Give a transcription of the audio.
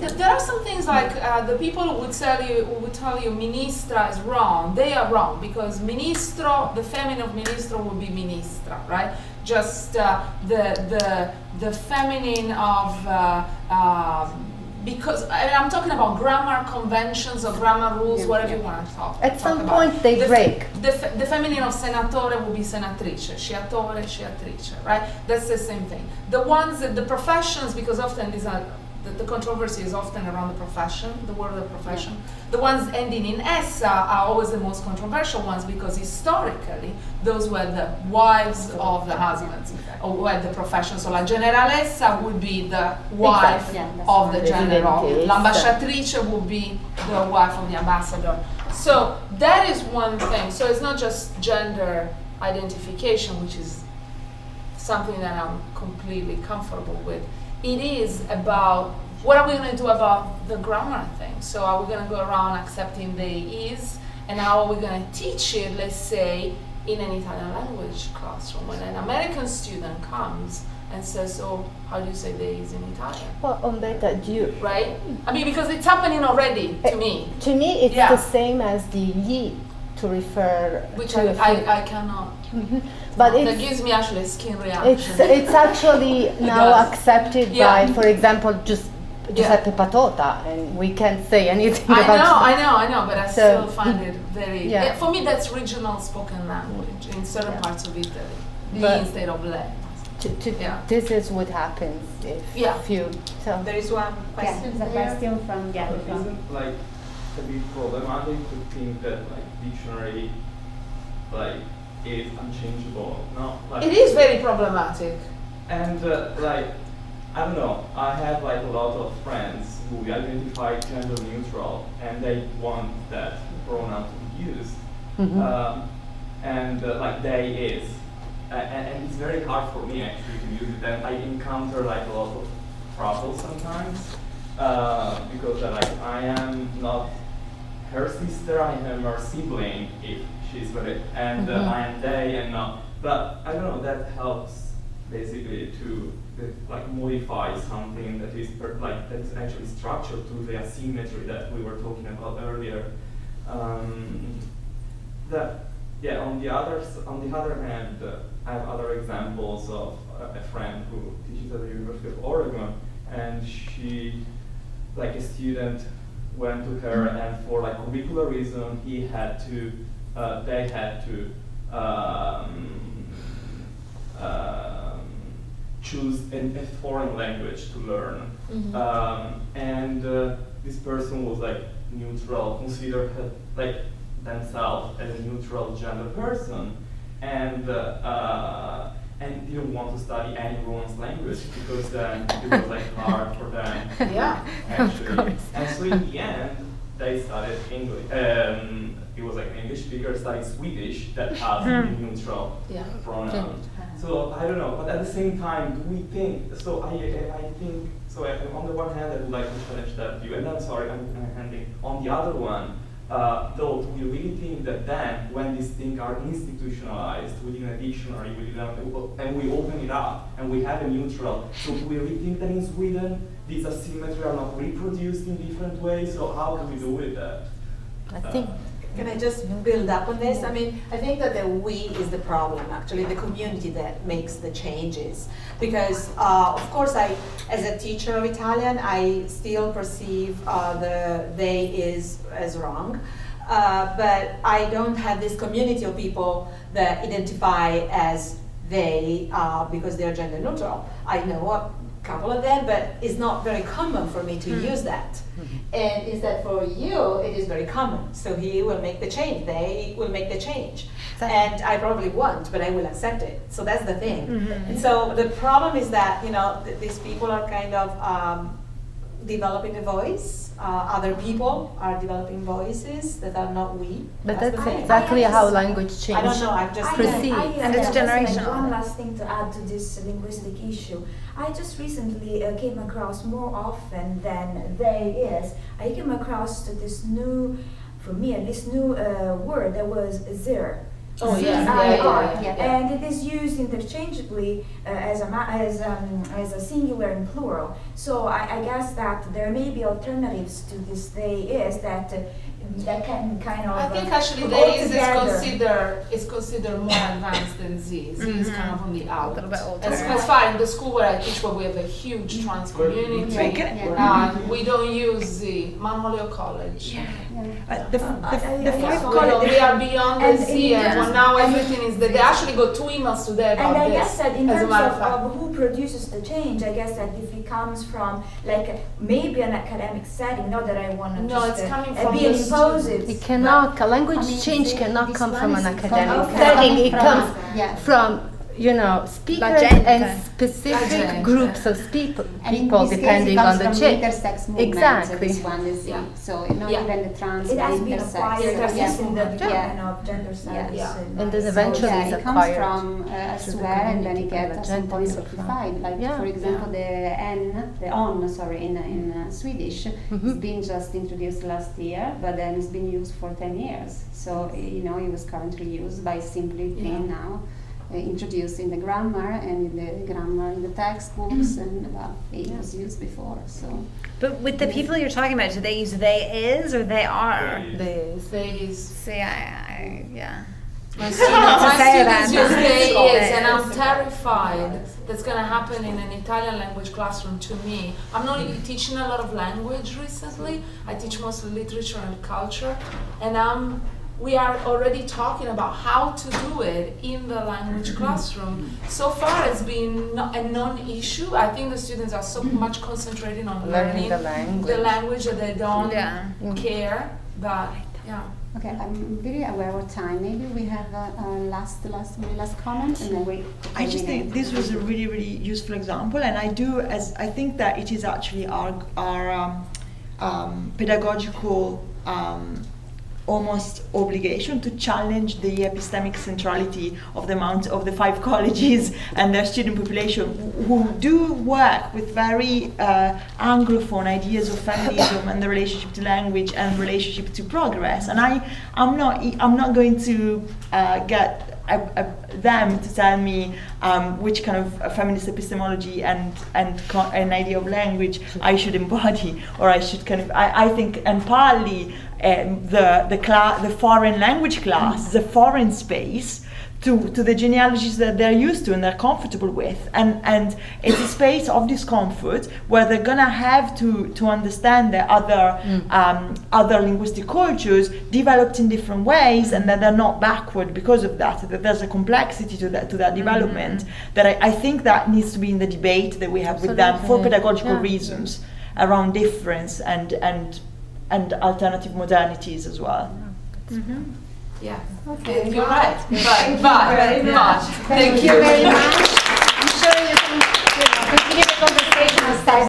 There are some things like the people who would tell you ministra is wrong. They are wrong because ministro, the feminine of ministro would be ministra, right? Just the feminine of because I'm talking about grammar conventions or grammar rules, whatever you want to talk. At some point they break. The feminine of senatore will be senatrice, sciatore, sciatrice, right? That's the same thing. The ones that the professions, because often these are the controversy is often around the profession, the word of the profession. The ones ending in essa are always the most controversial ones because historically those were the wives of the husbands or were the profession. So la generalessa would be the wife of the general. L'ambasciatrice would be the wife of the ambassador. So that is one thing. So it's not just gender identification, which is something that I'm completely comfortable with. It is about what are we going to do about the grammar thing. So are we going to go around accepting the is, and how are we going to teach it, let's say, in an Italian language classroom? When an American student comes and says, so how do you say the is in Italian? Well, on that, right? I mean, because it's happening already to me. To me, it's the same as the ye to refer which to I cannot. Mm-hmm. But that gives me actually a skin reaction. It's actually now accepted by, for example, just Giuseppe Patota, and we can't say anything about I know, but I still find it very. For me, that's regional spoken language in certain parts of Italy, instead of le. This is what happens if you. So there is one question. There's a question from Isn't like a bit problematic to think that like dictionary is unchangeable? No, like it is very problematic. And like I don't know, I have like a lot of friends who identify gender neutral and they want that pronoun to be used. And like they is. And it's very hard for me actually to use it, and I encounter like a lot of trouble sometimes because like I am not her sister, I am her sibling if she's with it, and I am they and not. But I don't know, that helps basically to like modify something that is that is actually structured through the asymmetry that we were talking about earlier. On the other hand, I have other examples of a friend who teaches at the University of Oregon, and she, like a student, went to her, and for like curricular reason, they had to choose a foreign language to learn, and this person was like neutral, considered like themselves as a neutral gender person, and didn't want to study any Romance language because then it was like hard for them. Actually. And so in the end, they studied English. It was like an English speaker studied Swedish that has a neutral pronoun. So I don't know, but at the same time, do we think? So I think so. On the one hand, I would like to challenge that view, and I'm sorry, I'm handing. On the other one. Though, do we really think that then, when these things are institutionalized within a dictionary, and we open it up, and we have a neutral, so do we really think that in Sweden, these asymmetry are not reproduced in different ways? So how can we do with that? I think. Can I just build up on this? I mean, I think that the we is the problem, actually, the community that makes the changes. Because, of course, as a teacher of Italian, I still perceive the they is as wrong. But I don't have this community of people that identify as they because they're gender neutral. I know a couple of them, but it's not very common for me to use that. And instead for you, it is very common. So he will make the change, they will make the change. And I probably won't, but I will accept it. So that's the thing. And so the problem is that, these people are kind of developing a voice. Other people are developing voices that are not we. But that's exactly how language changes. I don't know, I'm just proceed. And it's generational. One last thing to add to this linguistic issue. I just recently came across more often than they is. I came across to this new, for me, this new word that was zir. Oh, yeah. Z-I-R, Yeah. and it is used interchangeably as a singular and plural. So I guess that there may be alternatives to this they is that that can kind of I think actually go they is together. considered more advanced than Z. Z is kind of on the out. little bit older. As far in the school where I teach, where we have a huge trans community, we don't use Z. Manholio College. The five We are beyond the And Z, and in- now everything is there. They actually got 2 emails today about And I this. guess that in as a terms matter of fact. of who produces the change, I guess that if it comes from like maybe an academic setting, not that I want to No, just it's coming from be the imposed. It cannot, a language I mean, change the- cannot this come one from is an from- academic okay. setting. It From- comes yeah. from, speakers Magenta. and specific Magenta. groups of people, And in people this depending case, it on comes the from change. intersex movement. Exactly. This one is Yeah. so not Yeah. even the trans, It the has been intersex. acquired Intersex in the movement. Department of Gender Studies. Yeah. And then So eventually yeah, it's it comes acquired from through the elsewhere, and then it community, gets at some magenta point is from- simplified. Like Yeah. for example, the in Swedish, Mhm. it's been just introduced last year, but then it's been used for 10 years. So it was currently used by simply being now introduced in the grammar and in the textbooks, and it was used before. So But with the people you're talking about, do they use they is or they are? This. They is. See, yeah. My To students say that. use they is, and I'm Yes. terrified that's going to happen in an Italian language classroom to me. I'm not even teaching a lot of language recently. I teach mostly literature and culture, and we are already talking about how to do it in the language classroom. So far it's been a non-issue. I think the students are so much concentrating on Learning learning the language. that they don't Yeah. care, but yeah. okay, I'm very aware of time. Maybe we have a last comment, and then we. I just think this was a really, really useful example, and I think that it is actually our pedagogical almost obligation to challenge the epistemic centrality of the 5 colleges and their student population who do work with very anglophone ideas of feminism and the relationship to language and relationship to progress. And I'm not going to get them to tell me which kind of feminist epistemology and an idea of language I should embody, or I should I think, and partly the foreign language class, the foreign space, to the genealogies that they're used to and they're comfortable with, and it's a space of discomfort where they're gonna have to understand the other linguistic cultures developed in different ways, and that they're not backward because of that. That there's a complexity to that development that I think that needs to be in the debate that we have with them for pedagogical reasons around difference and alternative modernities as well. Yeah. Okay. You're right. But, thank you very much.